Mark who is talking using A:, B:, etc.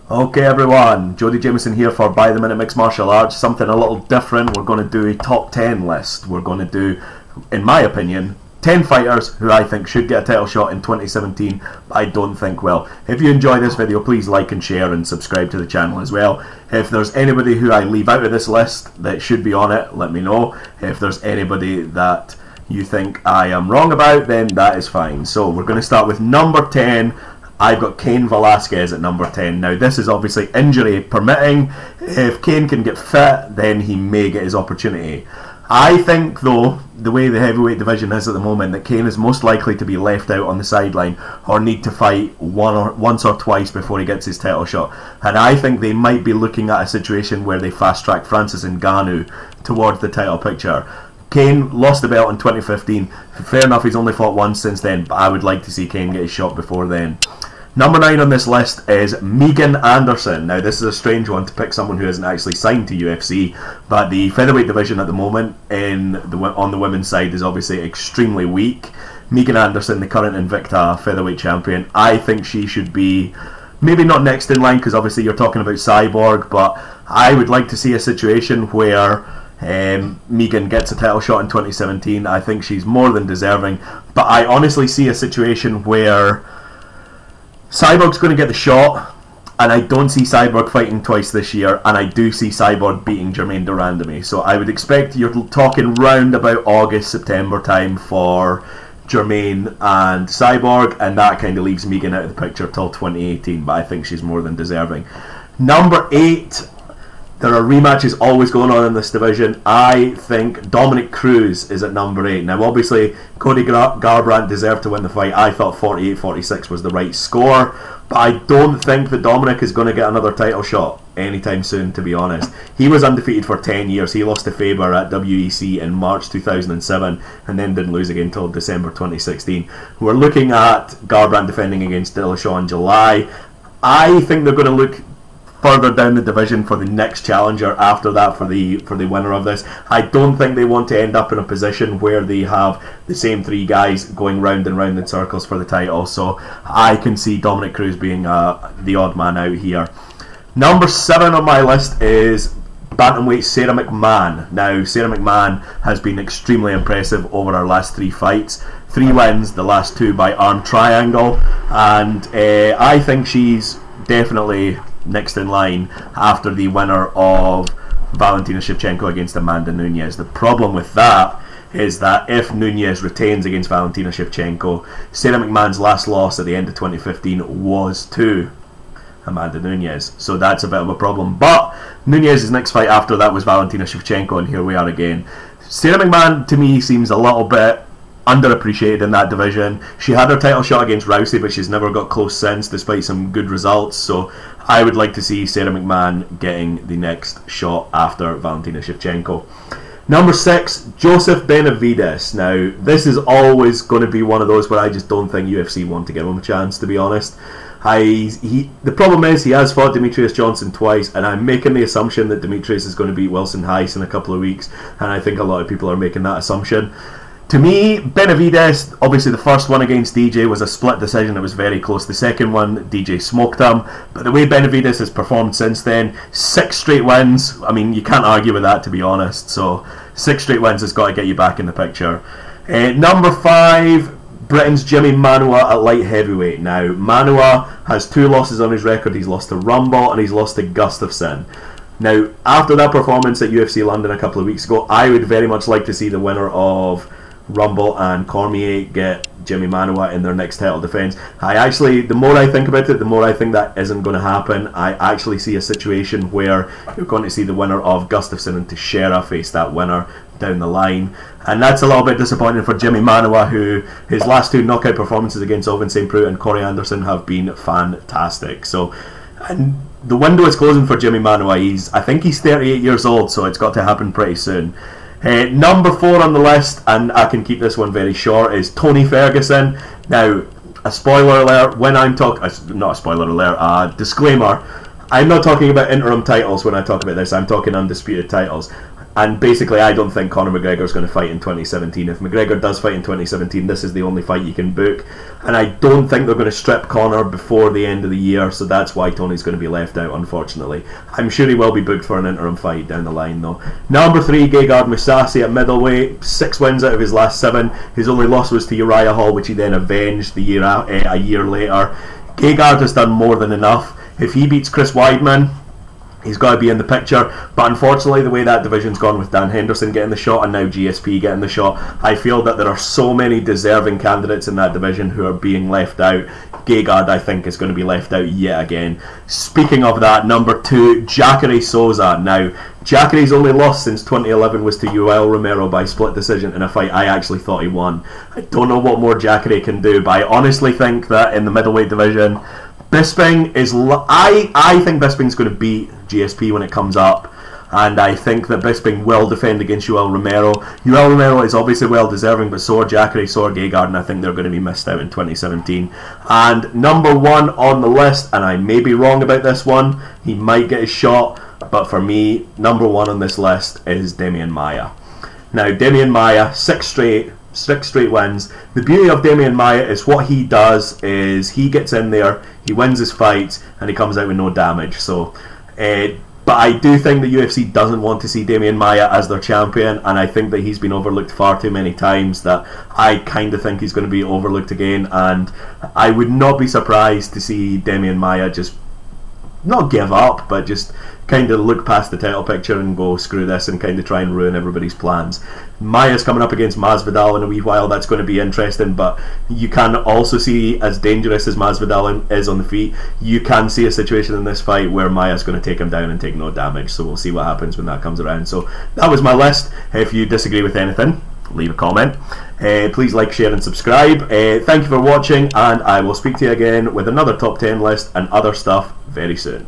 A: Okay everyone, Jody Jameson here for By the Minute Mixed Martial Arts. Something a little different. We're going to do a top 10 list. We're going to do, in my opinion, 10 fighters who I think should get a title shot in 2017, but I don't think will. If you enjoy this video, please like and share and subscribe to the channel as well. If there's anybody who I leave out of this list that should be on it, let me know. If there's anybody that you think I am wrong about, then that is fine. So we're going to start with number 10. I've got Cain Velasquez at number 10. Now this is obviously injury permitting. If Cain can get fit, then he may get his opportunity. I think though, the way the heavyweight division is at the moment, that Cain is most likely to be left out on the sideline or need to fight once or twice before he gets his title shot. And I think they might be looking at a situation where they fast track Francis Ngannou towards the title picture. Cain lost the belt in 2015. Fair enough, he's only fought once since then, but I would like to see Cain get his shot before then. Number 9 on this list is Megan Anderson. Now this is a strange one to pick someone who isn't actually signed to UFC, but the featherweight division at the moment on the women's side is obviously extremely weak. Megan Anderson, the current Invicta featherweight champion, I think she should be maybe not next in line because obviously you're talking about Cyborg, but I would like to see a situation where Megan gets a title shot in 2017. I think she's more than deserving, but I honestly see a situation where Cyborg's going to get the shot, and I don't see Cyborg fighting twice this year, and I do see Cyborg beating Germaine de Randamie. So I would expect you're talking round about August, September time for Germaine and Cyborg, and that kind of leaves Megan out of the picture till 2018, but I think she's more than deserving. Number 8, there are rematches always going on in this division. I think Dominic Cruz is at number 8. Now obviously Cody Garbrandt deserved to win the fight. I thought 48-46 was the right score, but I don't think that Dominic is going to get another title shot anytime soon, to be honest. He was undefeated for 10 years. He lost to Faber at WEC in March 2007 and then didn't lose again until December 2016. We're looking at Garbrandt defending against Dillashaw in July. I think they're going to look further down the division for the next challenger after that for the winner of this. I don't think they want to end up in a position where they have the same 3 guys going round and round in circles for the title, so I can see Dominic Cruz being the odd man out here. Number 7 on my list is bantamweight Sarah McMahon. Now Sarah McMahon has been extremely impressive over her last 3 fights. 3 wins, the last 2 by arm triangle, and I think she's definitely next in line after the winner of Valentina Shevchenko against Amanda Nunes. The problem with that is that if Nunes retains against Valentina Shevchenko, Sarah McMahon's last loss at the end of 2015 was to Amanda Nunes, so that's a bit of a problem. But Nunes' next fight after that was Valentina Shevchenko, and here we are again. Sarah McMahon to me seems a little bit underappreciated in that division. She had her title shot against Rousey, but she's never got close since, despite some good results. So I would like to see Sarah McMahon getting the next shot after Valentina Shevchenko. Number 6, Joseph Benavidez. Now this is always going to be one of those where I just don't think UFC want to give him a chance, to be honest. The problem is he has fought Demetrius Johnson twice, and I'm making the assumption that Demetrius is going to beat Wilson Heiss in a couple of weeks, and I think a lot of people are making that assumption. To me, Benavidez, obviously the first one against DJ was a split decision. It was very close. The second one, DJ smoked him. But the way Benavidez has performed since then, 6 straight wins. I mean, you can't argue with that, to be honest. So 6 straight wins has got to get you back in the picture. Number 5, Britain's Jimmy Manuwa at light heavyweight. Now, Manuwa has 2 losses on his record. He's lost to Rumble and he's lost to Gustafsson. Now, after that performance at UFC London a couple of weeks ago, I would very much like to see the winner of Rumble and Cormier get Jimmy Manuwa in their next title defense. The more I think about it, the more I think that isn't going to happen. I actually see a situation where you're going to see the winner of Gustafsson and Teixeira face that winner down the line, and that's a little bit disappointing for Jimmy Manuwa, who his last 2 knockout performances against Ovin St. Preux and Corey Anderson have been fantastic. So, and the window is closing for Jimmy Manuwa. I think he's 38 years old, so it's got to happen pretty soon. Number 4 on the list, and I can keep this one very short, is Tony Ferguson. Now, a spoiler alert, when I'm talking, not a spoiler alert, disclaimer, I'm not talking about interim titles when I talk about this, I'm talking undisputed titles. And basically, I don't think Conor McGregor's going to fight in 2017. If McGregor does fight in 2017, this is the only fight you can book. And I don't think they're going to strip Conor before the end of the year, so that's why Tony's going to be left out, unfortunately. I'm sure he will be booked for an interim fight down the line, though. Number 3, Gegard Mousasi at middleweight. 6 wins out of his last 7. His only loss was to Uriah Hall, which he then avenged a year later. Gegard has done more than enough. If he beats Chris Weidman, he's got to be in the picture, but unfortunately the way that division's gone with Dan Henderson getting the shot and now GSP getting the shot, I feel that there are so many deserving candidates in that division who are being left out. Gegard, I think, is going to be left out yet again. Speaking of that, number 2, Jacare Souza. Now, Jacare's only loss since 2011 was to Yoel Romero by split decision in a fight I actually thought he won. I don't know what more Jacare can do, but I honestly think that in the middleweight division, Bisping is... I think Bisping's going to beat GSP when it comes up, and I think that Bisping will defend against Yoel Romero. Yoel Romero is obviously well deserving, but so are Jacare, so are Gegard, and I think they're going to be missed out in 2017. And number 1 on the list, and I may be wrong about this one, he might get his shot, but for me, number 1 on this list is Demian Maia. Now, Demian Maia, 6 straight wins. The beauty of Demian Maia is what he does is he gets in there, he wins his fights, and he comes out with no damage. So, but I do think the UFC doesn't want to see Demian Maia as their champion, and I think that he's been overlooked far too many times that I kind of think he's going to be overlooked again, and I would not be surprised to see Demian Maia just not give up, but just kind of look past the title picture and go screw this and kind of try and ruin everybody's plans. Maia's coming up against Masvidal in a wee while. That's going to be interesting, but you can also see, as dangerous as Masvidal is on the feet, you can see a situation in this fight where Maia's going to take him down and take no damage, so we'll see what happens when that comes around. So that was my list. If you disagree with anything, leave a comment. Please like, share and subscribe. Thank you for watching, and I will speak to you again with another top 10 list and other stuff very soon.